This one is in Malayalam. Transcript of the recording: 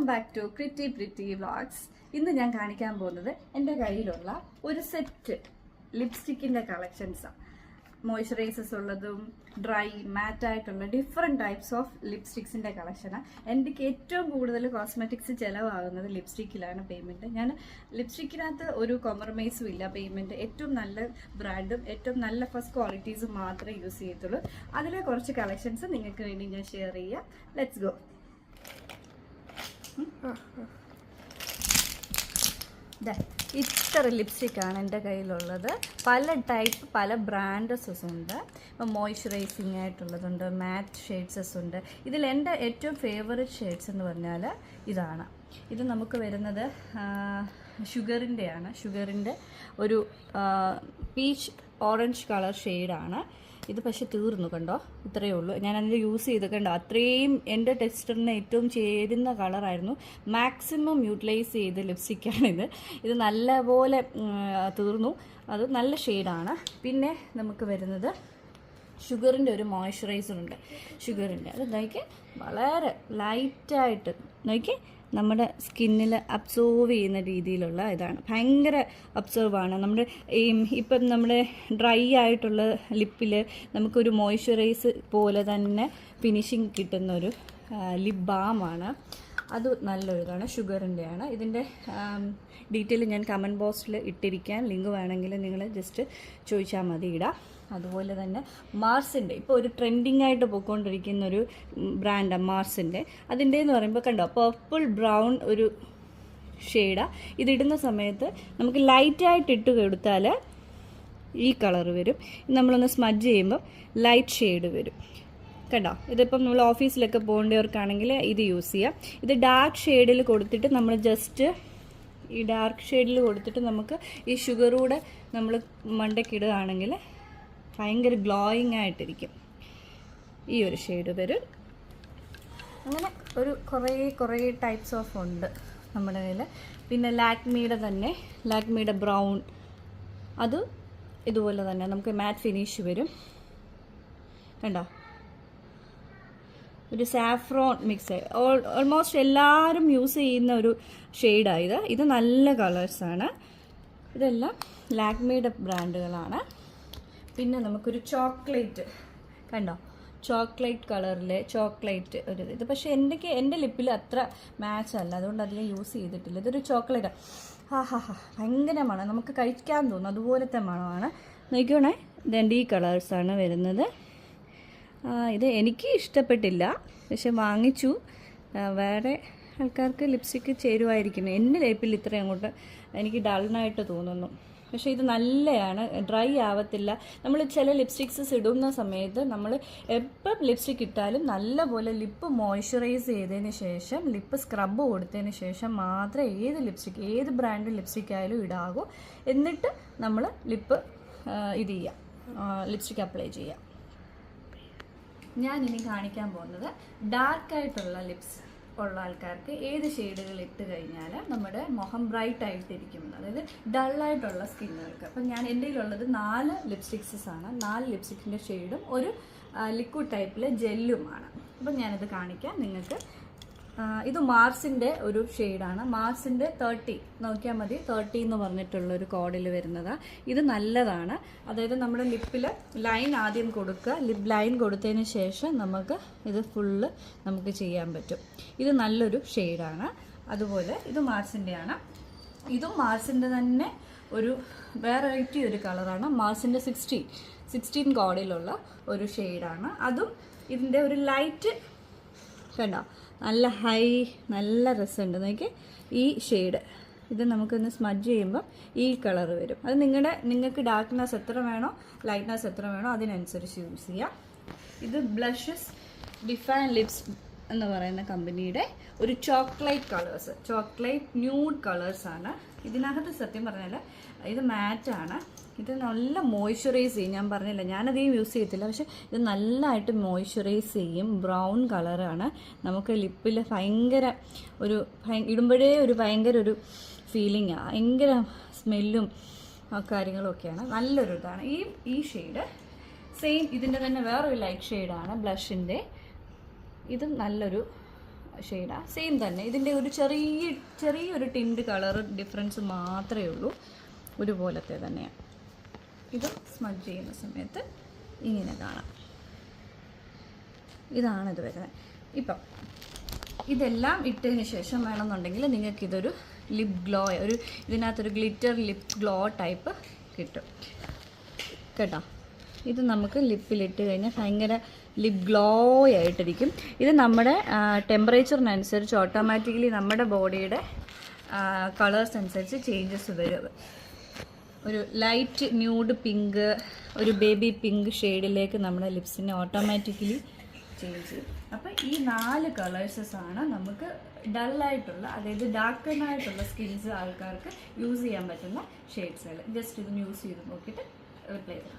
Welcome back to Pretty Vlogs. ഇന്ന് ഞാൻ കാണിക്കാൻ പോകുന്നത് എൻ്റെ കയ്യിലുള്ള ഒരു സെറ്റ് ലിപ്സ്റ്റിക്കിൻ്റെ കളക്ഷൻസാണ്. മോയ്സ്ചറൈസേഴ്സ് ഉള്ളതും ഡ്രൈ മാറ്റായിട്ടുള്ള ഡിഫറെൻറ്റ് ടൈപ്സ് ഓഫ് ലിപ്സ്റ്റിക്സിൻ്റെ കളക്ഷനാണ്. എനിക്ക് ഏറ്റവും കൂടുതൽ കോസ്മെറ്റിക്സ് ചിലവാകുന്നത് ലിപ്സ്റ്റിക്കിലാണ് പേയ്മെൻറ്റ്. ഞാൻ ലിപ്സ്റ്റിക്കിനകത്ത് ഒരു കോംപ്രമൈസും ഇല്ല. പേയ്മെൻറ്റ് ഏറ്റവും നല്ല ബ്രാൻഡും ഏറ്റവും നല്ല ഫസ്റ്റ് ക്വാളിറ്റീസും മാത്രമേ യൂസ് ചെയ്യത്തുള്ളൂ. അതിലെ കുറച്ച് കളക്ഷൻസ് നിങ്ങൾക്ക് വേണ്ടി ഞാൻ ഷെയർ ചെയ്യാം. Let's go. ഇത്ര ലിപ്സ്റ്റിക്കാണ് എൻ്റെ കയ്യിലുള്ളത്. പല ടൈപ്പ് പല ബ്രാൻഡസസ് ഉണ്ട്. ഇപ്പം മോയ്സ്ചറൈസിങ് ആയിട്ടുള്ളതുണ്ട്, മാറ്റ് ഷെയ്ഡ്സസ് ഉണ്ട്. ഇതിൽ എൻ്റെ ഏറ്റവും ഫേവറേറ്റ് ഷെയ്ഡ്സ് എന്ന് പറഞ്ഞാൽ ഇതാണ്. ഇത് നമുക്ക് വരുന്നത് ഷുഗറിൻ്റെ ഒരു പീച്ച് ഓറഞ്ച് കളർ ഷെയ്ഡാണ്. ഇത് പക്ഷെ തീർന്നു, കണ്ടോ, ഇത്രയേ ഉള്ളൂ. ഞാൻ അതിൽ യൂസ് ചെയ്ത് കണ്ടോ, അത്രയും എൻ്റെ ടെക്സ്ചറിന് ഏറ്റവും ചേരുന്ന കളറായിരുന്നു. മാക്സിമം യൂട്ടിലൈസ് ചെയ്ത് ലിപ്സ്റ്റിക്കാണിത്. ഇത് നല്ലപോലെ തീർന്നു. അത് നല്ല ഷെയ്ഡാണ്. പിന്നെ നമുക്ക് വരുന്നത് ഷുഗറിൻ്റെ ഒരു മോയ്സ്ചറൈസറുണ്ട്. ഷുഗറിൻ്റെ അത് നോക്കി വളരെ ലൈറ്റായിട്ട് നോക്കി നമ്മുടെ സ്കിന്നിൽ അബ്സോർവ് ചെയ്യുന്ന രീതിയിലുള്ള ഇതാണ്. ഭയങ്കര അബ്സോർവാണ്. നമ്മുടെ ഇപ്പം നമ്മുടെ ഡ്രൈ ആയിട്ടുള്ള ലിപ്പിൽ നമുക്കൊരു മോയ്സ്ചറൈസ് പോലെ തന്നെ ഫിനിഷിങ് കിട്ടുന്നൊരു ലിപ് ബാമാണ്. അത് നല്ലൊരിതാണ്. ഷുഗറിൻ്റെയാണ്. ഇതിൻ്റെ ഡീറ്റെയിൽ ഞാൻ കമൻറ്റ് ബോക്സിൽ ഇട്ടിരിക്കാൻ. ലിങ്ക് വേണമെങ്കിൽ നിങ്ങൾ ജസ്റ്റ് ചോദിച്ചാൽ മതി, ഇടാം. അതുപോലെ തന്നെ മാർസിൻ്റെ ഇപ്പോൾ ഒരു ട്രെൻഡിങ് ആയിട്ട് പോയിക്കൊണ്ടിരിക്കുന്ന ഒരു ബ്രാൻഡാണ് മാർസിൻ്റെ. അതിൻ്റെ എന്ന് പറയുമ്പോൾ കണ്ടോ, പർപ്പിൾ ബ്രൗൺ ഒരു ഷെയ്ഡാണ്. ഇതിടുന്ന സമയത്ത് നമുക്ക് ലൈറ്റായിട്ട് ഇട്ട് കൊടുത്താൽ ഈ കളർ വരും. നമ്മളൊന്ന് സ്മഡ്ജ് ചെയ്യുമ്പോൾ ലൈറ്റ് ഷെയ്ഡ് വരും. കണ്ടോ, ഇതിപ്പം നമ്മൾ ഓഫീസിലൊക്കെ പോകേണ്ടവർക്കാണെങ്കിൽ ഇത് യൂസ് ചെയ്യാം. ഇത് ഡാർക്ക് ഷെയ്ഡിൽ കൊടുത്തിട്ട് നമ്മൾ ജസ്റ്റ് ഈ ഡാർക്ക് ഷെയ്ഡിൽ കൊടുത്തിട്ട് നമുക്ക് ഈ ഷുഗറൂടെ നമ്മൾ മണ്ടയ്ക്കിടുകയാണെങ്കിൽ ഭയങ്കര ഗ്ലോയിങ് ആയിട്ടിരിക്കും. ഈ ഒരു ഷെയ്ഡ് വരും. അങ്ങനെ ഒരു കുറേ ടൈപ്സ് ഓഫ് ഉണ്ട് നമ്മുടെ കയ്യിൽ. പിന്നെ ലാക്മിയുടെ ബ്രൗൺ, അത് ഇതുപോലെ തന്നെ നമുക്ക് മാറ്റ് ഫിനിഷ് വരും. കണ്ടോ, ഒരു സാഫ്രോൺ മിക്സ്. ഓൾമോസ്റ്റ് എല്ലാവരും യൂസ് ചെയ്യുന്ന ഒരു ഷെയ്ഡാണ് ഇത് നല്ല കളേഴ്സാണ്. ഇതെല്ലാം ലാക്മിയുടെ ബ്രാൻഡുകളാണ്. പിന്നെ നമുക്കൊരു ചോക്ലേറ്റ്, കണ്ടോ, ചോക്ലേറ്റ് കളറിലെ ചോക്ലേറ്റ് ഒരു ഇത്. പക്ഷേ എൻ്റെ ലിപ്പിൽ അത്ര മാച്ച് അല്ല, അതുകൊണ്ട് അധികം യൂസ് ചെയ്തിട്ടില്ല. ഇതൊരു ചോക്ലേറ്റ്. ഭയങ്കര മണം, നമുക്ക് കഴിക്കാൻ തോന്നും അതുപോലത്തെ മണമാണ്. നോക്കിക്കോണേ, ഇതെൻ്റെ ഈ കളേഴ്സാണ് വരുന്നത്. ഇത് എനിക്ക് ഇഷ്ടപ്പെട്ടില്ല, പക്ഷെ വാങ്ങിച്ചു. വേറെ ആൾക്കാർക്ക് ലിപ്സ്റ്റിക്ക് ചേരുമായിരിക്കും. എൻ്റെ ലിപ്പിൽ ഇത്ര അങ്ങോട്ട് എനിക്ക് ഡള്ളായിട്ട് തോന്നുന്നു. പക്ഷേ ഇത് നല്ലതാണ്, ഡ്രൈ ആവത്തില്ല. നമ്മൾ ചില ലിപ്സ്റ്റിക്സ് ഇടുന്ന സമയത്ത് നമ്മൾ എപ്പം ലിപ്സ്റ്റിക് ഇട്ടാലും നല്ലപോലെ ലിപ്പ് മോയ്സ്ചറൈസ് ചെയ്തതിന് ശേഷം, ലിപ്പ് സ്ക്രബ് കൊടുത്തതിന് ശേഷം മാത്രമേ ഏത് ബ്രാൻഡ് ലിപ്സ്റ്റിക് ആയാലും ഇടാകൂ. എന്നിട്ട് നമ്മൾ ലിപ്പ് ഇത് ചെയ്യാം, ലിപ്സ്റ്റിക് അപ്ലൈ ചെയ്യാം. ഞാൻ ഇനി കാണിക്കാൻ പോകുന്നത് ഡാർക്കായിട്ടുള്ള ലിപ്സ് ഉള്ള ആൾക്കാർക്ക് ഏത് ഷെയ്ഡുകൾ ഇട്ട് കഴിഞ്ഞാൽ നമ്മുടെ മുഖം ബ്രൈറ്റ് ആയിട്ടിരിക്കും, അതായത് ഡള്ളായിട്ടുള്ള സ്കിന്നുകൾക്ക്. അപ്പം എൻ്റെ കയ്യിലുള്ളത് 4 ലിപ്സ്റ്റിക്സസ് ആണ്. 4 ലിപ്സ്റ്റിക്കിൻ്റെ ഷെയ്ഡും ഒരു ലിക്വിഡ് ടൈപ്പിലെ ജെല്ലുമാണ്. അപ്പം ഞാനിത് കാണിക്കാം നിങ്ങൾക്ക്. ഇത് മാർസിൻ്റെ ഒരു ഷെയ്ഡാണ്. മാർസിൻ്റെ 30 നോക്കിയാൽ മതി. 30 എന്ന് പറഞ്ഞിട്ടുള്ളൊരു കോഡിൽ വരുന്നതാണ്. ഇത് നല്ലതാണ്. അതായത് നമ്മുടെ ലിപ്പിൽ ലൈൻ ആദ്യം കൊടുക്കുക. ലിപ്പ് ലൈൻ കൊടുത്തതിന് ശേഷം നമുക്ക് ഇത് ഫുള്ള് നമുക്ക് ചെയ്യാൻ പറ്റും. ഇത് നല്ലൊരു ഷെയ്ഡാണ്. അതുപോലെ ഇത് മാർസിൻ്റെയാണ്. ഇതും മാർസിൻ്റെ തന്നെ ഒരു വെറൈറ്റി ഒരു കളറാണ്. മാർസിൻ്റെ 16 കോഡിലുള്ള ഒരു ഷെയ്ഡാണ്. അതും ഇതിൻ്റെ ഒരു ലൈറ്റ് കണ്ടോ, നല്ല രസമുണ്ട്. നോക്കി ഈ ഷെയ്ഡ്, ഇത് നമുക്കൊന്ന് സ്മഡ്ജ് ചെയ്യുമ്പോൾ ഈ കളർ വരും. അത് നിങ്ങൾക്ക് ഡാർക്ക്നെസ് എത്ര വേണോ ലൈറ്റ്നെസ് എത്ര വേണോ അതിനനുസരിച്ച് യൂസ് ചെയ്യാം. ഇത് ബ്ലഷസ് ഡിഫൈൻ ലിപ്സ് എന്ന് പറയുന്ന കമ്പനിയുടെ ഒരു ചോക്ലേറ്റ് ന്യൂഡ് കളേഴ്സാണ്. ഇതിനകത്ത് സത്യം പറഞ്ഞാൽ ഇത് മാറ്റാണ്. ഇത് നല്ല മോയ്സ്ചറൈസ് ചെയ്യും. ഞാൻ പറഞ്ഞില്ല, ഞാനധികം യൂസ് ചെയ്യത്തില്ല, പക്ഷെ ഇത് നല്ലതായിട്ട് മോയ്സ്ചറൈസ് ചെയ്യും. ബ്രൗൺ കളറാണ്. നമുക്ക് ലിപ്പിൽ ഭയങ്കര ഒരു ഇടുമ്പോഴേ ഒരു ഭയങ്കര ഒരു ഫീലിംഗാണ്. ഭയങ്കര സ്മെല്ലും കാര്യങ്ങളും ഒക്കെയാണ്. നല്ലൊരു ഇതാണ് ഈ ഷെയ്ഡ്. സെയിം ഇതിൻ്റെ തന്നെ വേറൊരു ലൈറ്റ് ഷെയ്ഡാണ് ബ്ലഷിൻ്റെ. ഇതും നല്ലൊരു ഷെയ്ഡാണ്. സെയിം തന്നെ, ഇതിൻ്റെ ഒരു ചെറിയൊരു ടിൻഡ് കളർ ഡിഫറൻസ് മാത്രമേ ഉള്ളൂ, ഒരുപോലത്തെ തന്നെയാണ്. ഇത് സ്മഡ്ജ് ചെയ്യുന്ന സമയത്ത് ഇങ്ങനെ കാണാം. ഇതാണിത് വരുന്നത്. ഇപ്പം ഇതെല്ലാം ഇട്ടതിന് ശേഷം വേണമെന്നുണ്ടെങ്കിൽ നിങ്ങൾക്കിതൊരു ലിപ് ഗ്ലോ, ഇതിനകത്തൊരു ഗ്ലിറ്റർ ലിപ് ഗ്ലോ ടൈപ്പ് കിട്ടും കേട്ടോ. ഇത് നമുക്ക് ലിപ്പിലിട്ട് കഴിഞ്ഞാൽ ഭയങ്കര ലിപ് ഗ്ലോ ആയിട്ടിരിക്കും. ഇത് നമ്മുടെ ടെമ്പറേച്ചറിനനുസരിച്ച് ഓട്ടോമാറ്റിക്കലി നമ്മുടെ ബോഡിയുടെ കളേഴ്സ് അനുസരിച്ച് ചേഞ്ചസ് വരും. ഒരു ലൈറ്റ് ന്യൂഡ് പിങ്ക്, ഒരു ബേബി പിങ്ക് ഷെയ്ഡിലേക്ക് നമ്മുടെ ലിപ്സിനെ ഓട്ടോമാറ്റിക്കലി ചേഞ്ച് ചെയ്യും. അപ്പോൾ ഈ 4 കളേഴ്സസാണ് നമുക്ക് ഡള്ളായിട്ടുള്ള, അതായത് ഡാർക്കണായിട്ടുള്ള സ്കിൻസ് ആൾക്കാർക്ക് യൂസ് ചെയ്യാൻ പറ്റുന്ന ഷെയ്ഡ്സുകൾ. ജസ്റ്റ് ഇതൊന്ന് യൂസ് ചെയ്ത് നോക്കിയിട്ട് റിപ്ലൈ ചെയ്യാം.